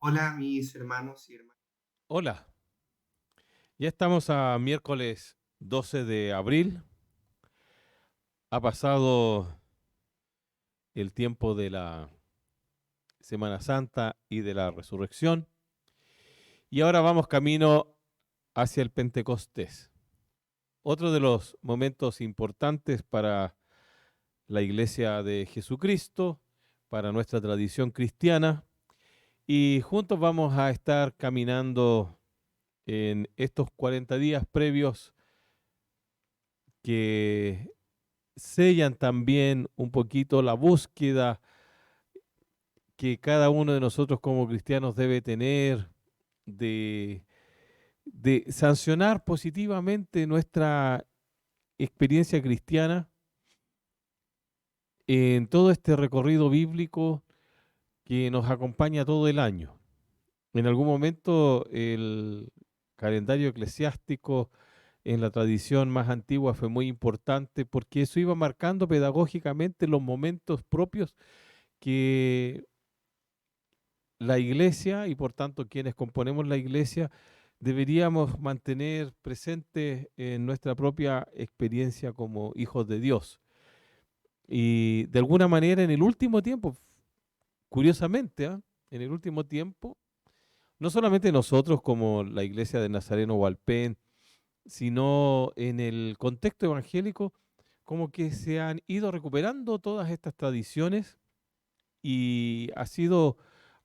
Hola, mis hermanos y hermanas. Hola, ya estamos a miércoles 12 de abril. Ha pasado el tiempo de la Semana Santa y de la Resurrección y ahora vamos camino hacia el Pentecostés. Otro de los momentos importantes para la Iglesia de Jesucristo, para nuestra tradición cristiana, y juntos vamos a estar caminando en estos 40 días previos que sellan también un poquito la búsqueda que cada uno de nosotros como cristianos debe tener de, de sancionar positivamente nuestra experiencia cristiana en todo este recorrido bíblico que nos acompaña todo el año. En algún momento el calendario eclesiástico en la tradición más antigua fue muy importante porque eso iba marcando pedagógicamente los momentos propios que la iglesia y por tanto quienes componemos la iglesia deberíamos mantener presente en nuestra propia experiencia como hijos de Dios. Y de alguna manera en el último tiempo, curiosamente, en el último tiempo, no solamente nosotros como la iglesia de Nazareno Hualpén, sino en el contexto evangélico, como que se han ido recuperando todas estas tradiciones y ha sido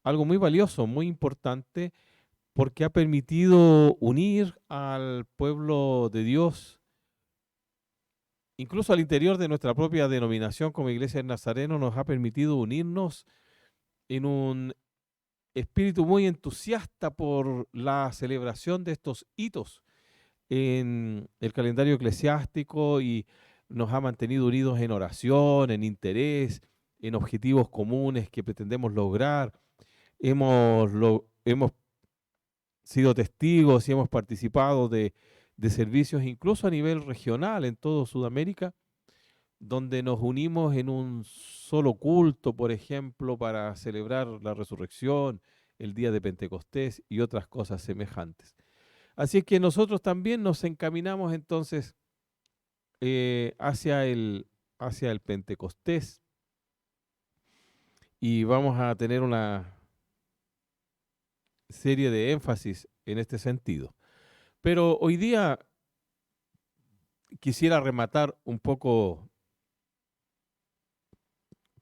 algo muy valioso, muy importante porque ha permitido unir al pueblo de Dios, incluso al interior de nuestra propia denominación como Iglesia del Nazareno, nos ha permitido unirnos en un espíritu muy entusiasta por la celebración de estos hitos en el calendario eclesiástico y nos ha mantenido unidos en oración, en interés, en objetivos comunes que pretendemos lograr. Hemos sido testigos y hemos participado de servicios incluso a nivel regional en todo Sudamérica, donde nos unimos en un solo culto, por ejemplo, para celebrar la resurrección, el día de Pentecostés y otras cosas semejantes. Así es que nosotros también nos encaminamos entonces eh, hacia el, hacia el Pentecostés y vamos a tener una serie de énfasis en este sentido. Pero hoy día quisiera rematar un poco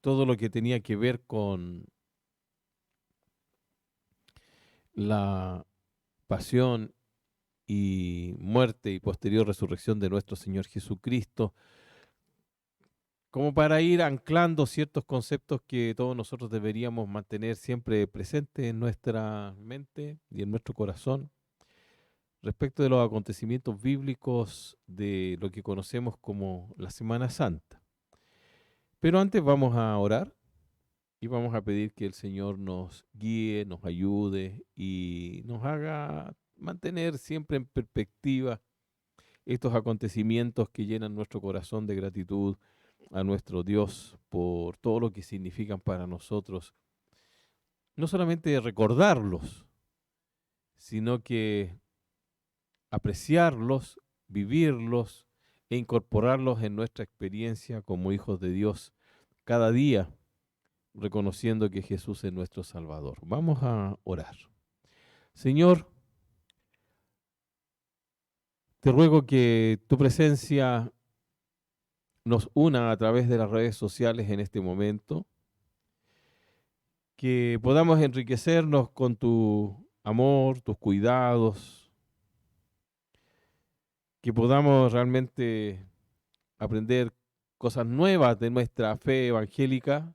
todo lo que tenía que ver con la pasión y muerte y posterior resurrección de nuestro Señor Jesucristo, como para ir anclando ciertos conceptos que todos nosotros deberíamos mantener siempre presentes en nuestra mente y en nuestro corazón respecto de los acontecimientos bíblicos de lo que conocemos como la Semana Santa. Pero antes vamos a orar y vamos a pedir que el Señor nos guíe, nos ayude y nos haga mantener siempre en perspectiva estos acontecimientos que llenan nuestro corazón de gratitud a nuestro Dios por todo lo que significan para nosotros. No solamente recordarlos, sino que apreciarlos, vivirlos e incorporarlos en nuestra experiencia como hijos de Dios cada día, reconociendo que Jesús es nuestro Salvador. Vamos a orar. Señor, te ruego que tu presencia nos una a través de las redes sociales en este momento, que podamos enriquecernos con tu amor, tus cuidados, que podamos realmente aprender cosas nuevas de nuestra fe evangélica,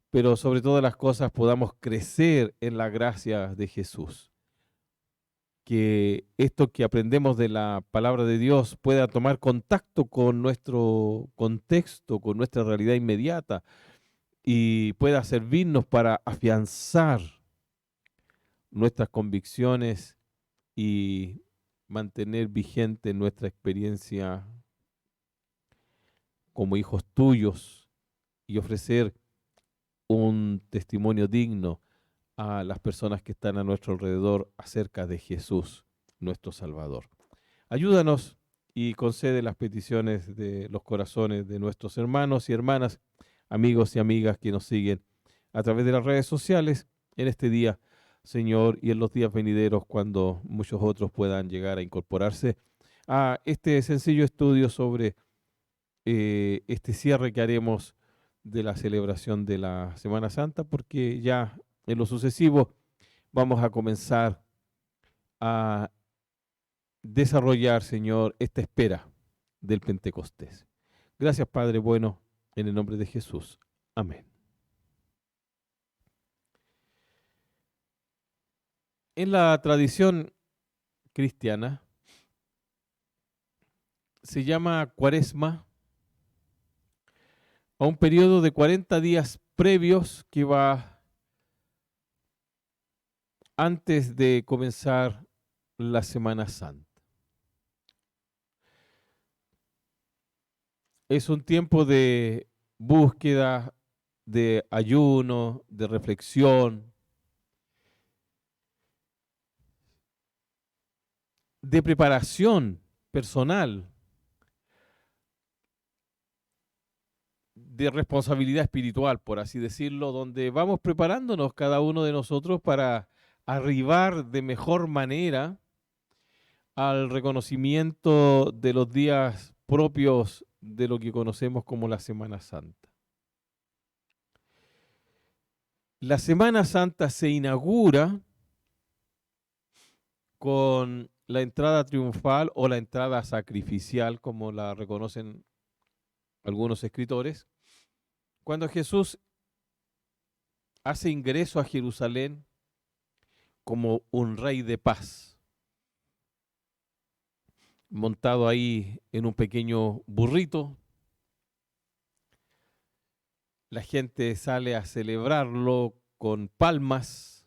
pero sobre todas las cosas podamos crecer en la gracia de Jesús. Que esto que aprendemos de la palabra de Dios pueda tomar contacto con nuestro contexto, con nuestra realidad inmediata y pueda servirnos para afianzar nuestras convicciones y mantener vigente nuestra experiencia como hijos tuyos y ofrecer un testimonio digno a las personas que están a nuestro alrededor acerca de Jesús, nuestro Salvador. Ayúdanos y concede las peticiones de los corazones de nuestros hermanos y hermanas, amigos y amigas que nos siguen a través de las redes sociales en este día, Señor, y en los días venideros cuando muchos otros puedan llegar a incorporarse a este sencillo estudio sobre este cierre que haremos de la celebración de la Semana Santa, porque ya en lo sucesivo vamos a comenzar a desarrollar, Señor, esta espera del Pentecostés. Gracias, Padre bueno, en el nombre de Jesús. Amén. En la tradición cristiana se llama Cuaresma a un periodo de 40 días previos que va antes de comenzar la Semana Santa. Es un tiempo de búsqueda, de ayuno, de reflexión, de preparación personal, de responsabilidad espiritual, por así decirlo, donde vamos preparándonos cada uno de nosotros para arribar de mejor manera al reconocimiento de los días propios de lo que conocemos como la Semana Santa. La Semana Santa se inaugura con la entrada triunfal o la entrada sacrificial, como la reconocen algunos escritores, cuando Jesús hace ingreso a Jerusalén como un rey de paz, montado ahí en un pequeño burrito. La gente sale a celebrarlo con palmas,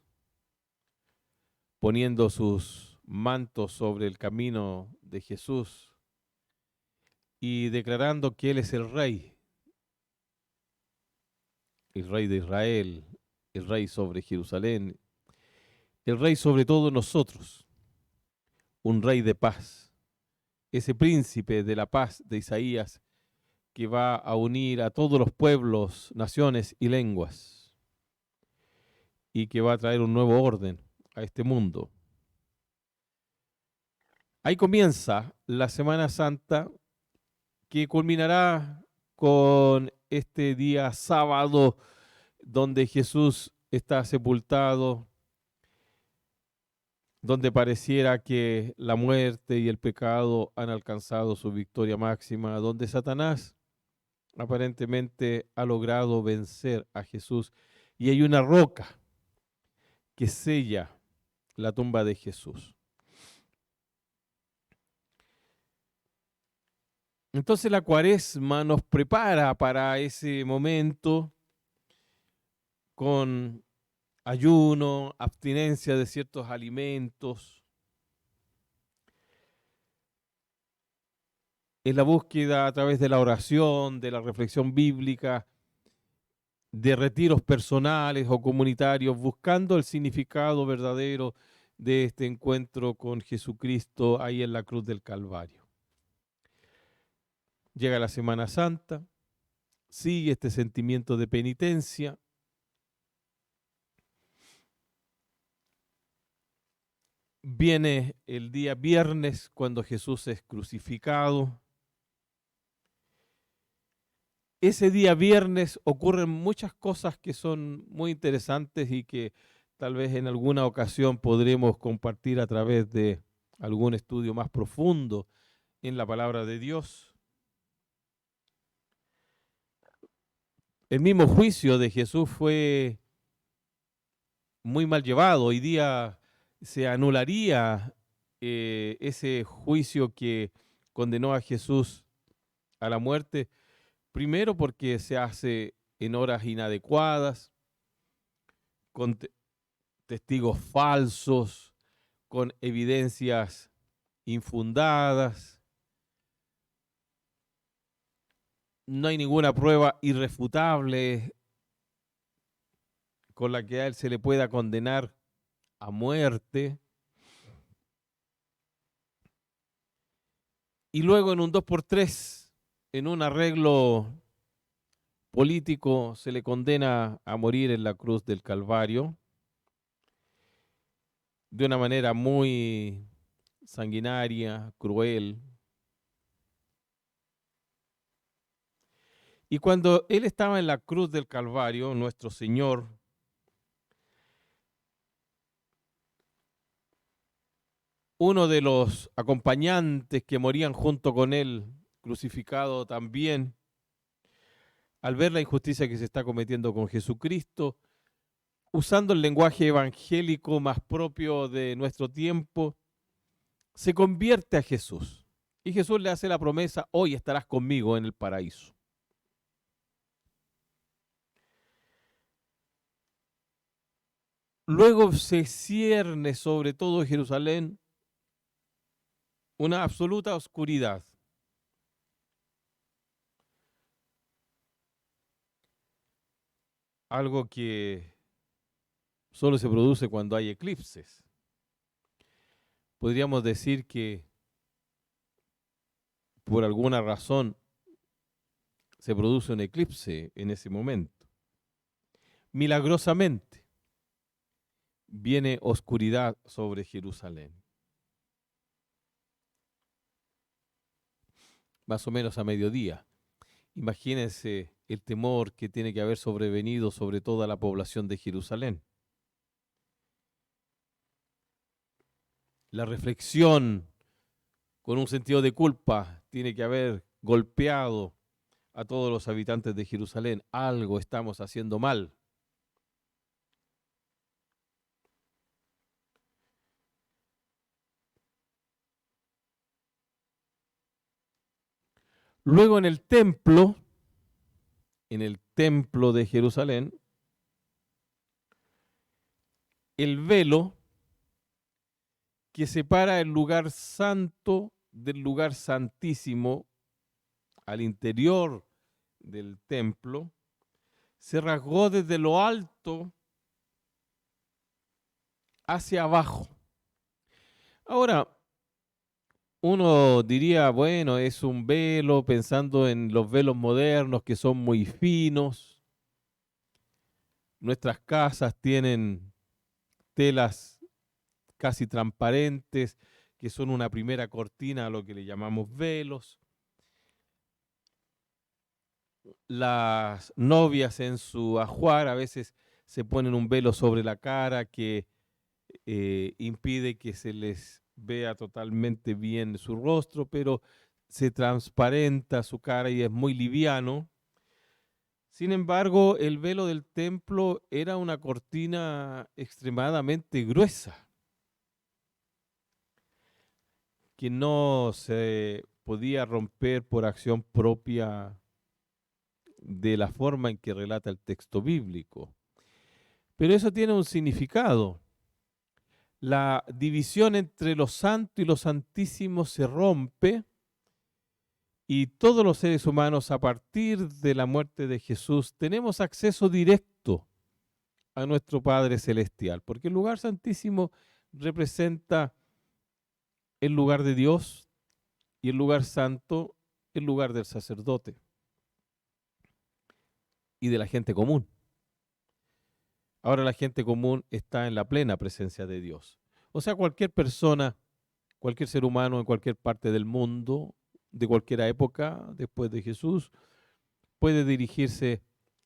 poniendo sus mantos sobre el camino de Jesús y declarando que Él es el rey de Israel, el rey sobre Jerusalén, el rey sobre todos nosotros, un rey de paz, ese príncipe de la paz de Isaías que va a unir a todos los pueblos, naciones y lenguas y que va a traer un nuevo orden a este mundo. Ahí comienza la Semana Santa que culminará con este día sábado donde Jesús está sepultado, donde pareciera que la muerte y el pecado han alcanzado su victoria máxima, donde Satanás aparentemente ha logrado vencer a Jesús y hay una roca que sella la tumba de Jesús. Entonces la Cuaresma nos prepara para ese momento con ayuno, abstinencia de ciertos alimentos, en la búsqueda a través de la oración, de la reflexión bíblica, de retiros personales o comunitarios, buscando el significado verdadero de este encuentro con Jesucristo ahí en la cruz del Calvario. Llega la Semana Santa, sigue este sentimiento de penitencia. Viene el día viernes cuando Jesús es crucificado. Ese día viernes ocurren muchas cosas que son muy interesantes y que tal vez en alguna ocasión podremos compartir a través de algún estudio más profundo en la palabra de Dios. El mismo juicio de Jesús fue muy mal llevado. Hoy día se anularía ese juicio que condenó a Jesús a la muerte, primero porque se hace en horas inadecuadas, con testigos falsos, con evidencias infundadas. No hay ninguna prueba irrefutable con la que a él se le pueda condenar a muerte. Y luego en un 2x3, en un arreglo político, se le condena a morir en la cruz del Calvario de una manera muy sanguinaria, cruel. Y cuando él estaba en la cruz del Calvario, nuestro Señor, uno de los acompañantes que morían junto con él, crucificado también, al ver la injusticia que se está cometiendo con Jesucristo, usando el lenguaje evangélico más propio de nuestro tiempo, se convierte a Jesús. Y Jesús le hace la promesa: hoy estarás conmigo en el paraíso. Luego se cierne sobre todo Jerusalén una absoluta oscuridad. Algo que solo se produce cuando hay eclipses. Podríamos decir que por alguna razón se produce un eclipse en ese momento. Milagrosamente viene oscuridad sobre Jerusalén. Más o menos a mediodía. Imagínense el temor que tiene que haber sobrevenido sobre toda la población de Jerusalén. La reflexión con un sentido de culpa tiene que haber golpeado a todos los habitantes de Jerusalén. Algo estamos haciendo mal. Luego en el templo de Jerusalén, el velo que separa el lugar santo del lugar santísimo al interior del templo, se rasgó desde lo alto hacia abajo. Ahora, uno diría, bueno, es un velo, pensando en los velos modernos que son muy finos. Nuestras casas tienen telas casi transparentes, que son una primera cortina a lo que le llamamos velos. Las novias en su ajuar a veces se ponen un velo sobre la cara que impide que se les vea totalmente bien su rostro, pero se transparenta su cara y es muy liviano. Sin embargo, el velo del templo era una cortina extremadamente gruesa, que no se podía romper por acción propia de la forma en que relata el texto bíblico. Pero eso tiene un significado. La división entre lo santo y lo santísimo se rompe y todos los seres humanos, a partir de la muerte de Jesús, tenemos acceso directo a nuestro Padre Celestial, porque el lugar santísimo representa el lugar de Dios y el lugar santo el lugar del sacerdote y de la gente común. Ahora la gente común está en la plena presencia de Dios. O sea, cualquier persona, cualquier ser humano en cualquier parte del mundo, de cualquier época después de Jesús, puede dirigirse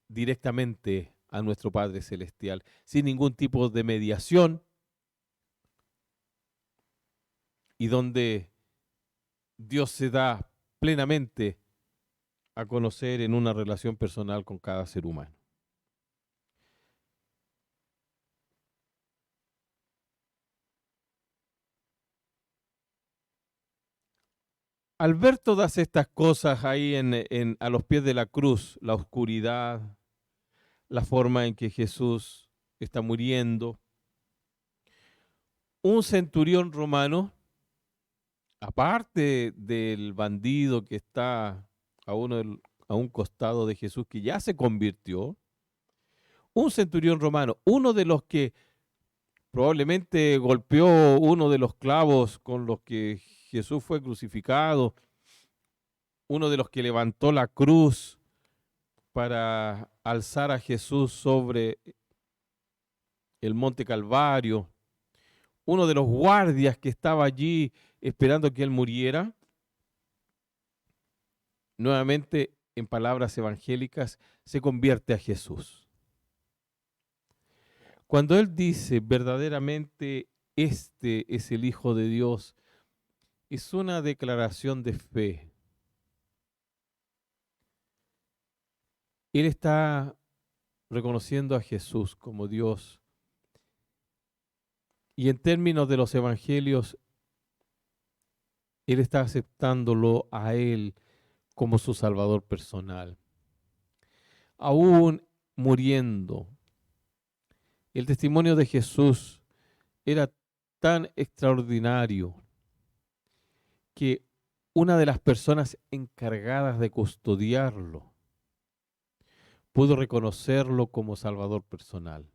directamente a nuestro Padre Celestial, sin ningún tipo de mediación, y donde Dios se da plenamente a conocer en una relación personal con cada ser humano. Al ver todas estas cosas ahí a los pies de la cruz, la oscuridad, la forma en que Jesús está muriendo, un centurión romano, aparte del bandido que está a un costado de Jesús, que ya se convirtió, un centurión romano, uno de los que probablemente golpeó uno de los clavos con los que Jesús fue crucificado, uno de los que levantó la cruz para alzar a Jesús sobre el monte Calvario, uno de los guardias que estaba allí esperando que él muriera, nuevamente en palabras evangélicas, se convierte a Jesús. Cuando él dice verdaderamente este es el Hijo de Dios, es una declaración de fe. Él está reconociendo a Jesús como Dios. Y en términos de los evangelios, él está aceptándolo a él como su Salvador personal. Aún muriendo, el testimonio de Jesús era tan extraordinario que una de las personas encargadas de custodiarlo pudo reconocerlo como Salvador personal.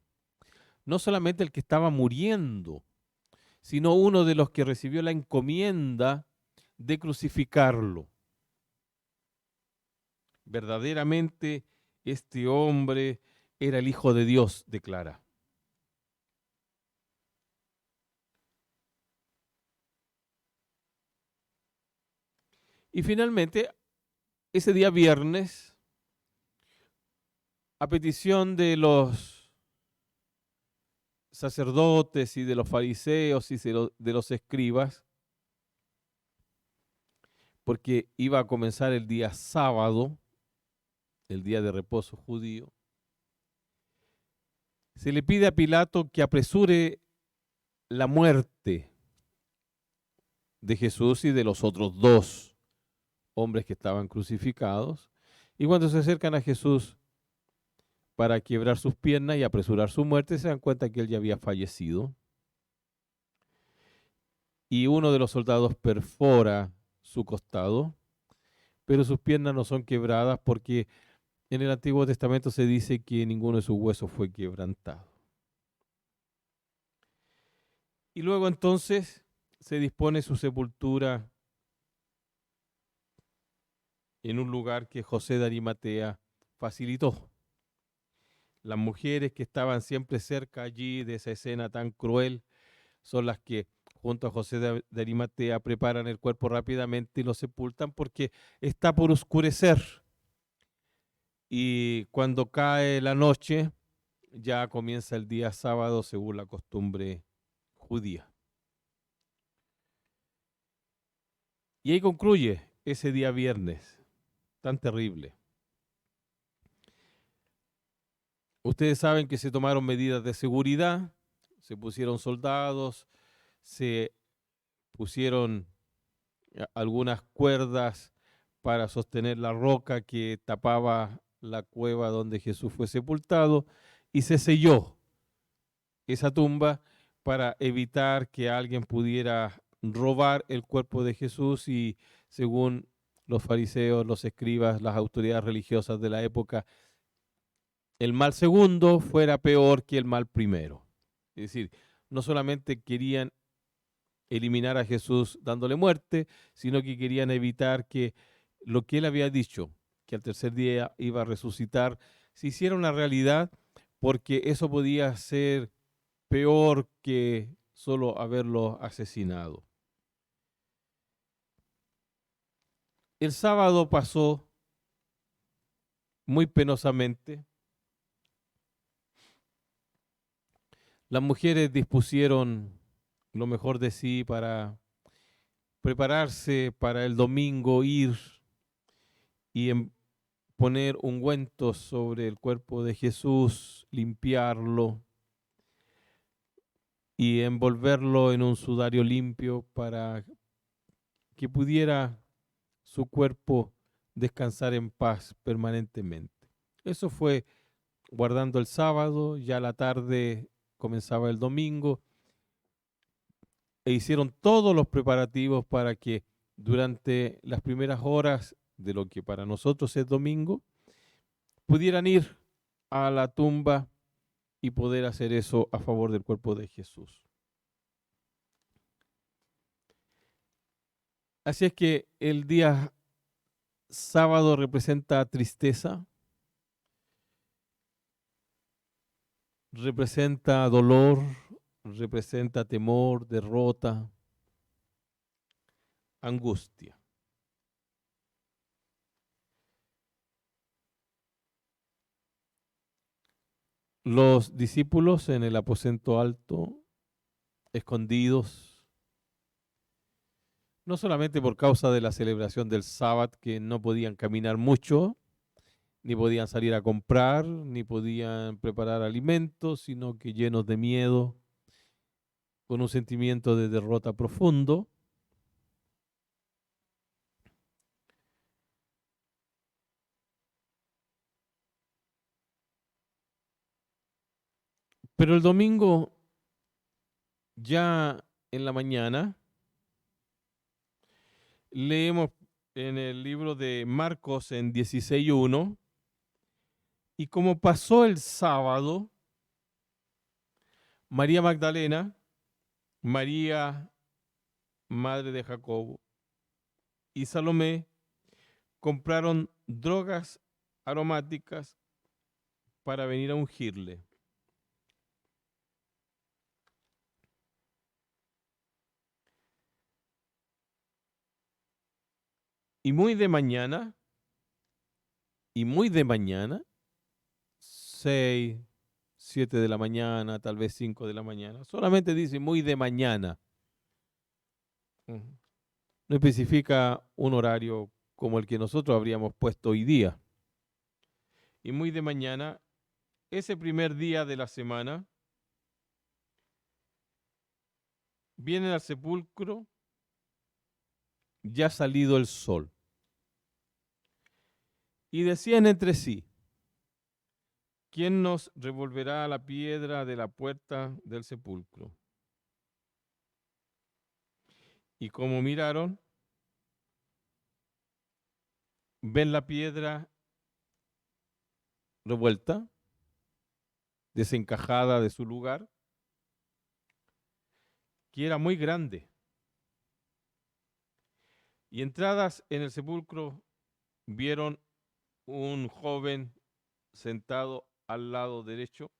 No solamente el que estaba muriendo, sino uno de los que recibió la encomienda de crucificarlo. Verdaderamente este hombre era el Hijo de Dios, declara. Y finalmente, ese día viernes, a petición de los sacerdotes y de los fariseos y de los escribas, porque iba a comenzar el día sábado, el día de reposo judío, se le pide a Pilato que apresure la muerte de Jesús y de los otros dos hombres que estaban crucificados. Y cuando se acercan a Jesús para quiebrar sus piernas y apresurar su muerte, se dan cuenta que él ya había fallecido. Y uno de los soldados perfora su costado, pero sus piernas no son quebradas porque en el Antiguo Testamento se dice que ninguno de sus huesos fue quebrantado. Y luego entonces se dispone su sepultura en un lugar que José de Arimatea facilitó. Las mujeres que estaban siempre cerca allí de esa escena tan cruel son las que junto a José de Arimatea preparan el cuerpo rápidamente y lo sepultan porque está por oscurecer. Y cuando cae la noche, ya comienza el día sábado según la costumbre judía. Y ahí concluye ese día viernes tan terrible. Ustedes saben que se tomaron medidas de seguridad, se pusieron soldados, se pusieron algunas cuerdas para sostener la roca que tapaba la cueva donde Jesús fue sepultado y se selló esa tumba para evitar que alguien pudiera robar el cuerpo de Jesús y, según los fariseos, los escribas, las autoridades religiosas de la época, el mal segundo fuera peor que el mal primero. Es decir, no solamente querían eliminar a Jesús dándole muerte, sino que querían evitar que lo que él había dicho, que al tercer día iba a resucitar, se hiciera una realidad, porque eso podía ser peor que solo haberlo asesinado. El sábado pasó muy penosamente. Las mujeres dispusieron lo mejor de sí para prepararse para el domingo, ir y poner ungüentos sobre el cuerpo de Jesús, limpiarlo y envolverlo en un sudario limpio para que pudiera su cuerpo descansar en paz permanentemente. Eso fue guardando el sábado, ya a la tarde comenzaba el domingo, e hicieron todos los preparativos para que durante las primeras horas de lo que para nosotros es domingo, pudieran ir a la tumba y poder hacer eso a favor del cuerpo de Jesús. Así es que el día sábado representa tristeza, representa dolor, representa temor, derrota, angustia. Los discípulos en el aposento alto, escondidos, no solamente por causa de la celebración del sábado, que no podían caminar mucho, ni podían salir a comprar, ni podían preparar alimentos, sino que llenos de miedo, con un sentimiento de derrota profundo. Pero el domingo, ya en la mañana, leemos en el libro de Marcos en 16:1, y como pasó el sábado, María Magdalena, María, madre de Jacobo, y Salomé compraron drogas aromáticas para venir a ungirle. Y muy de mañana, y muy de mañana, 6, 7 de la mañana, tal vez 5 de la mañana, solamente dice muy de mañana. No especifica un horario como el que nosotros habríamos puesto hoy día. Y muy de mañana, ese primer día de la semana, vienen al sepulcro ya salido el sol. Y decían entre sí, ¿quién nos revolverá la piedra de la puerta del sepulcro? Y como miraron, ven la piedra revuelta, desencajada de su lugar, que era muy grande. Y entradas en el sepulcro vieron un joven sentado al lado derecho,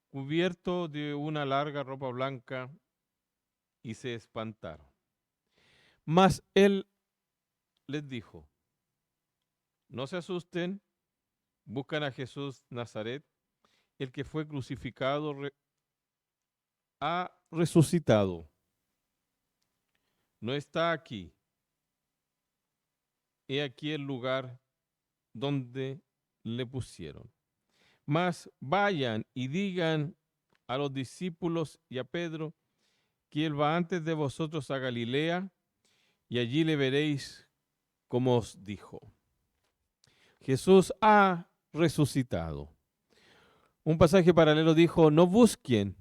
cubierto de una larga ropa blanca, y se espantaron. Mas él les dijo, no se asusten, buscan a Jesús Nazaret, el que fue crucificado, ha resucitado. No está aquí. He aquí el lugar donde le pusieron. Mas vayan y digan a los discípulos y a Pedro que él va antes de vosotros a Galilea, y allí le veréis como os dijo. Jesús ha resucitado. Un pasaje paralelo dijo, no busquen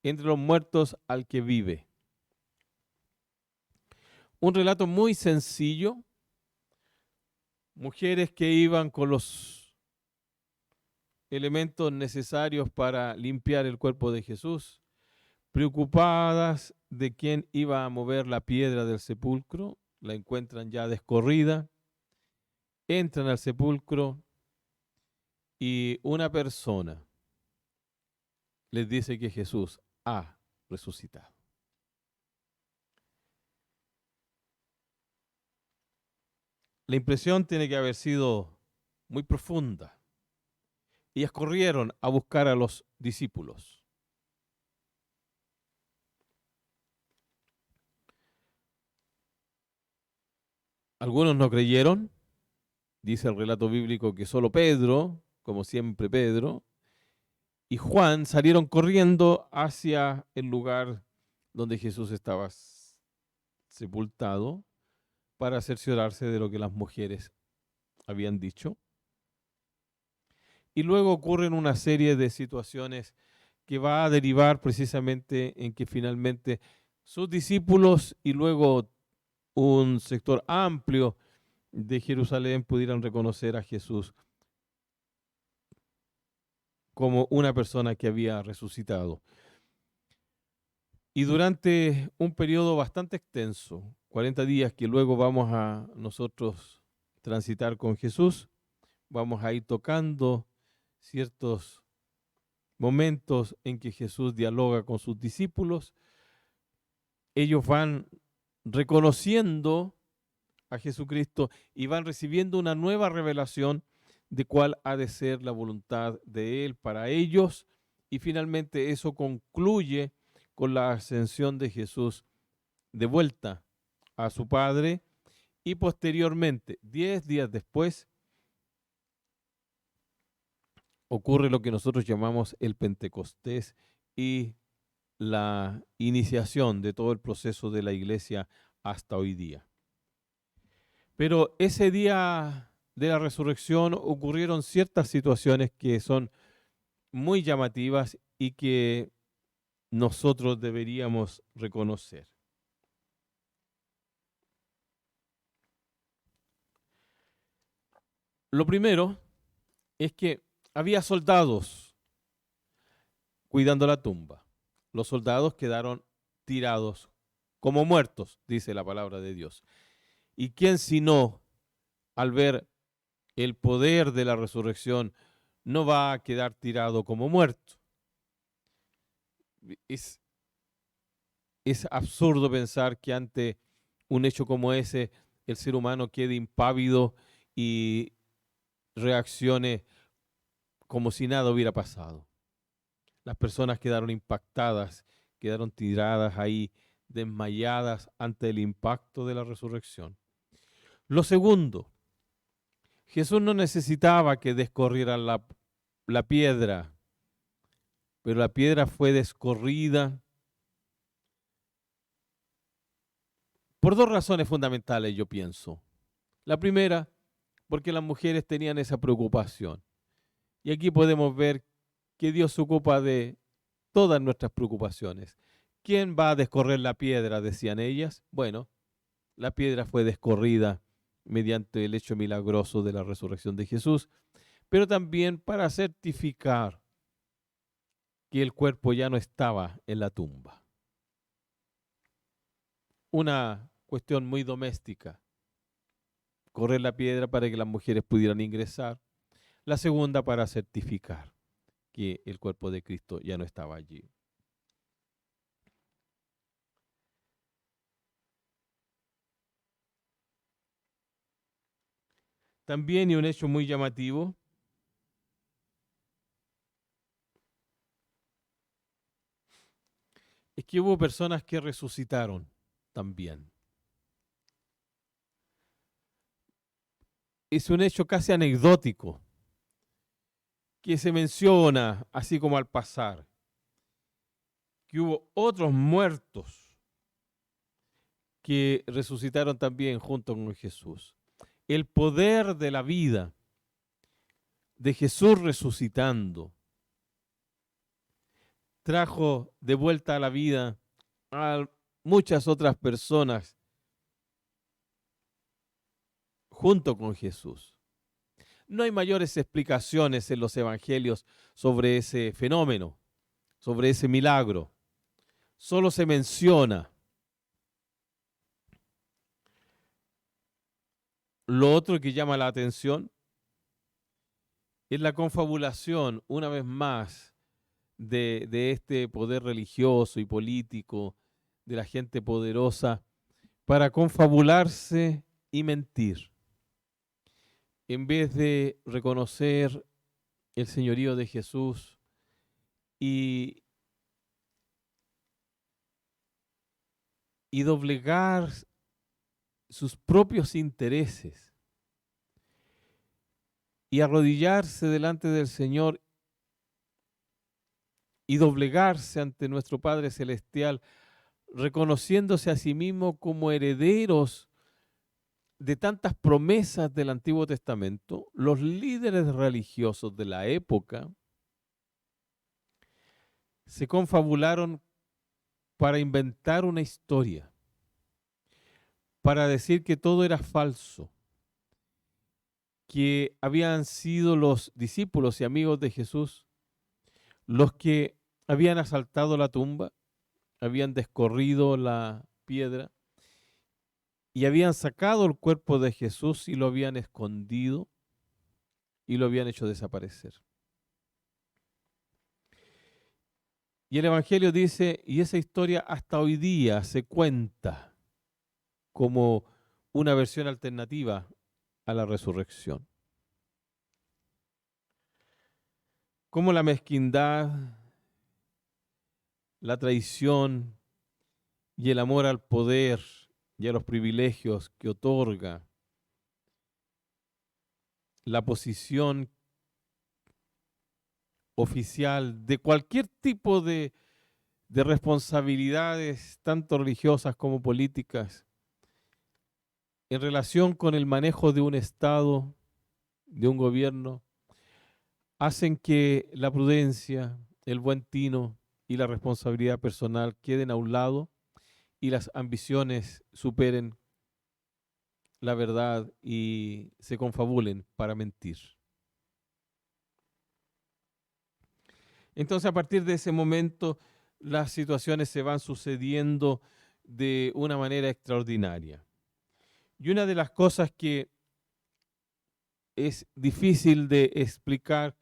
entre los muertos al que vive. Un relato muy sencillo. Mujeres que iban con los elementos necesarios para limpiar el cuerpo de Jesús, preocupadas de quién iba a mover la piedra del sepulcro, la encuentran ya descorrida, entran al sepulcro y una persona les dice que Jesús ha resucitado. La impresión tiene que haber sido muy profunda. Ellas corrieron a buscar a los discípulos. Algunos no creyeron. Dice el relato bíblico que solo Pedro, como siempre Pedro, y Juan salieron corriendo hacia el lugar donde Jesús estaba sepultado para cerciorarse de lo que las mujeres habían dicho. Y luego ocurren una serie de situaciones que va a derivar precisamente en que finalmente sus discípulos y luego un sector amplio de Jerusalén pudieran reconocer a Jesús como una persona que había resucitado. Y durante un periodo bastante extenso, 40 días que luego vamos a nosotros transitar con Jesús, vamos a ir tocando ciertos momentos en que Jesús dialoga con sus discípulos. Ellos van reconociendo a Jesucristo y van recibiendo una nueva revelación de cuál ha de ser la voluntad de Él para ellos, y finalmente eso concluye con la ascensión de Jesús de vuelta a su Padre, y posteriormente, 10 días después, ocurre lo que nosotros llamamos el Pentecostés y la iniciación de todo el proceso de la iglesia hasta hoy día. Pero ese día de la resurrección ocurrieron ciertas situaciones que son muy llamativas y que nosotros deberíamos reconocer. Lo primero es que había soldados cuidando la tumba. Los soldados quedaron tirados como muertos, dice la palabra de Dios. ¿Y quién sino, al ver el poder de la resurrección, no va a quedar tirado como muerto? Es, es absurdo pensar que ante un hecho como ese, el ser humano quede impávido y reaccione como si nada hubiera pasado. Las personas quedaron impactadas, quedaron tiradas ahí, desmayadas ante el impacto de la resurrección. Lo segundo, Jesús no necesitaba que descorrieran la piedra, pero la piedra fue descorrida por dos razones fundamentales, yo pienso. La primera, porque las mujeres tenían esa preocupación. Y aquí podemos ver que Dios se ocupa de todas nuestras preocupaciones. ¿Quién va a descorrer la piedra?, decían ellas. Bueno, la piedra fue descorrida mediante el hecho milagroso de la resurrección de Jesús, pero también para certificar que el cuerpo ya no estaba en la tumba. Una cuestión muy doméstica, correr la piedra para que las mujeres pudieran ingresar. La segunda, para certificar que el cuerpo de Cristo ya no estaba allí. También, y un hecho muy llamativo, es que hubo personas que resucitaron también. Es un hecho casi anecdótico que se menciona así como al pasar, que hubo otros muertos que resucitaron también junto con Jesús. El poder de la vida, de Jesús resucitando, trajo de vuelta a la vida a muchas otras personas junto con Jesús. No hay mayores explicaciones en los evangelios sobre ese fenómeno, sobre ese milagro. Solo se menciona. Lo otro que llama la atención es la confabulación, una vez más, de este poder religioso y político, de la gente poderosa, para confabularse y mentir. En vez de reconocer el señorío de Jesús y doblegar sus propios intereses y arrodillarse delante del Señor y doblegarse ante nuestro Padre Celestial, reconociéndose a sí mismo como herederos de tantas promesas del Antiguo Testamento, los líderes religiosos de la época se confabularon para inventar una historia, para decir que todo era falso, que habían sido los discípulos y amigos de Jesús Los que habían asaltado la tumba, habían descorrido la piedra y habían sacado el cuerpo de Jesús y lo habían escondido y lo habían hecho desaparecer. Y el Evangelio dice, y esa historia hasta hoy día se cuenta como una versión alternativa a la resurrección. Como la mezquindad, la traición y el amor al poder y a los privilegios que otorga la posición oficial de cualquier tipo de responsabilidades, tanto religiosas como políticas, en relación con el manejo de un Estado, de un gobierno, hacen que la prudencia, el buen tino y la responsabilidad personal queden a un lado y las ambiciones superen la verdad y se confabulen para mentir. Entonces, a partir de ese momento, las situaciones se van sucediendo de una manera extraordinaria. Y una de las cosas que es difícil de explicar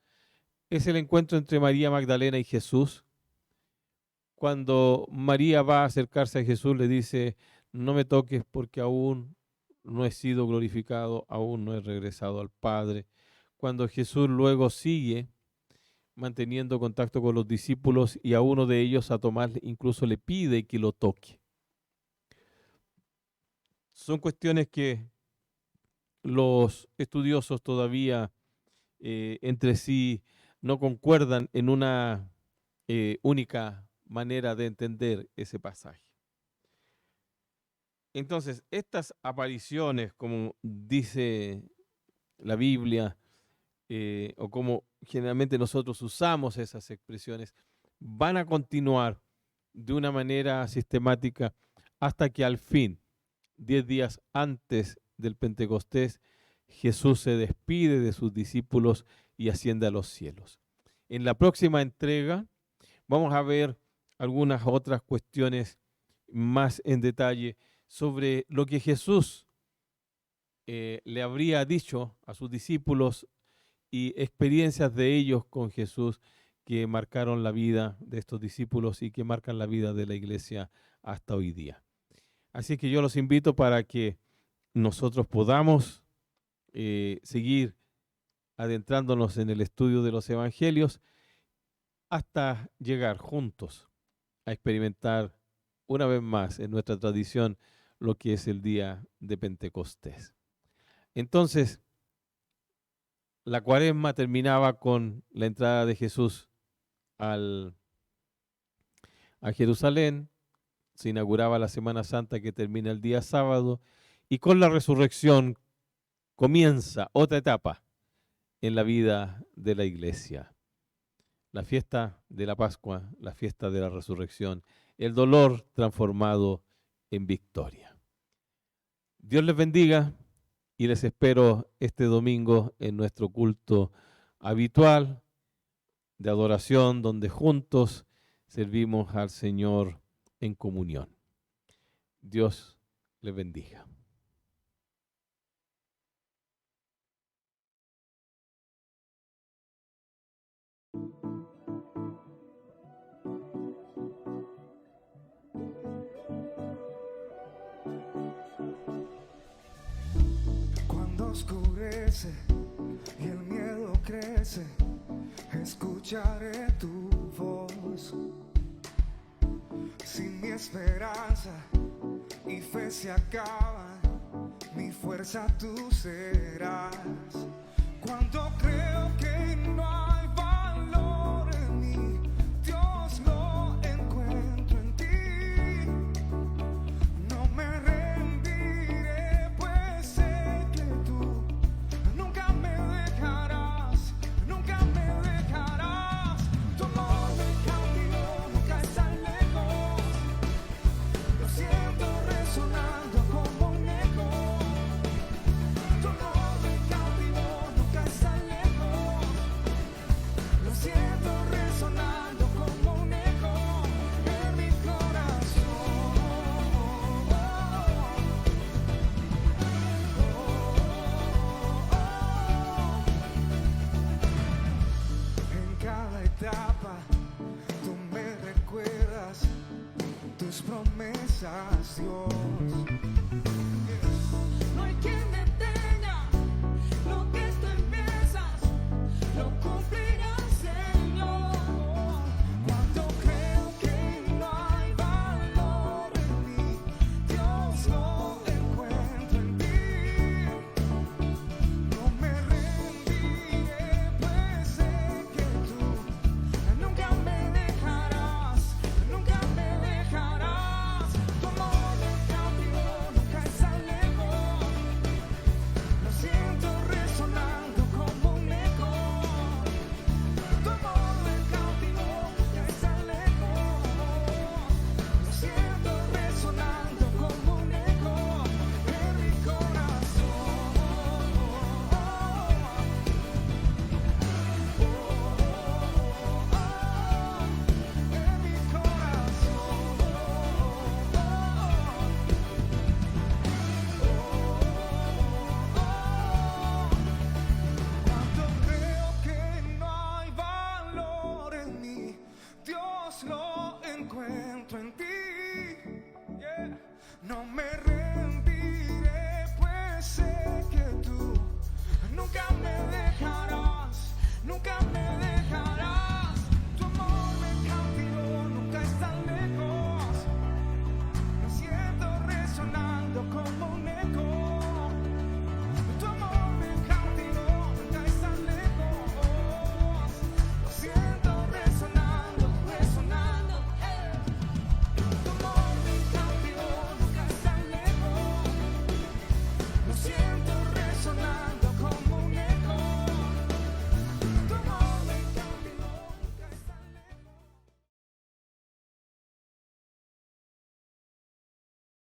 es el encuentro entre María Magdalena y Jesús. Cuando María va a acercarse a Jesús, le dice, no me toques porque aún no he sido glorificado, aún no he regresado al Padre. Cuando Jesús luego sigue manteniendo contacto con los discípulos y a uno de ellos, a Tomás, incluso le pide que lo toque. Son cuestiones que los estudiosos todavía entre sí no concuerdan en una única manera de entender ese pasaje. Entonces, estas apariciones, como dice la Biblia, o como generalmente nosotros usamos esas expresiones, van a continuar de una manera sistemática hasta que al fin, 10 días antes del Pentecostés, Jesús se despide de sus discípulos y asciende a los cielos. En la próxima entrega vamos a ver algunas otras cuestiones más en detalle sobre lo que Jesús le habría dicho a sus discípulos y experiencias de ellos con Jesús que marcaron la vida de estos discípulos y que marcan la vida de la iglesia hasta hoy día. Así que yo los invito para que nosotros podamos seguir adentrándonos en el estudio de los evangelios hasta llegar juntos a experimentar una vez más en nuestra tradición lo que es el día de Pentecostés. Entonces, la Cuaresma terminaba con la entrada de Jesús a Jerusalén, se inauguraba la Semana Santa que termina el día sábado y con la resurrección comienza otra etapa en la vida de la iglesia. La fiesta de la Pascua, la fiesta de la resurrección, el dolor transformado en victoria. Dios les bendiga y les espero este domingo en nuestro culto habitual de adoración donde juntos servimos al Señor en comunión. Dios les bendiga. Cuando oscurece y el miedo crece, escucharé tu voz. Si mi esperanza y fe se acaban, mi fuerza tú serás. Cuando creo que no hay valor en mí, Dios lo encuentro en ti. No me rendiré, pues sé que tú nunca me dejarás, nunca me dejarás. Tu amor me cautivó, nunca está lejos. Lo siento resonando como un eco. Tu amor me cautivó, nunca está lejos. nunca me dejarás, nunca me dejarás.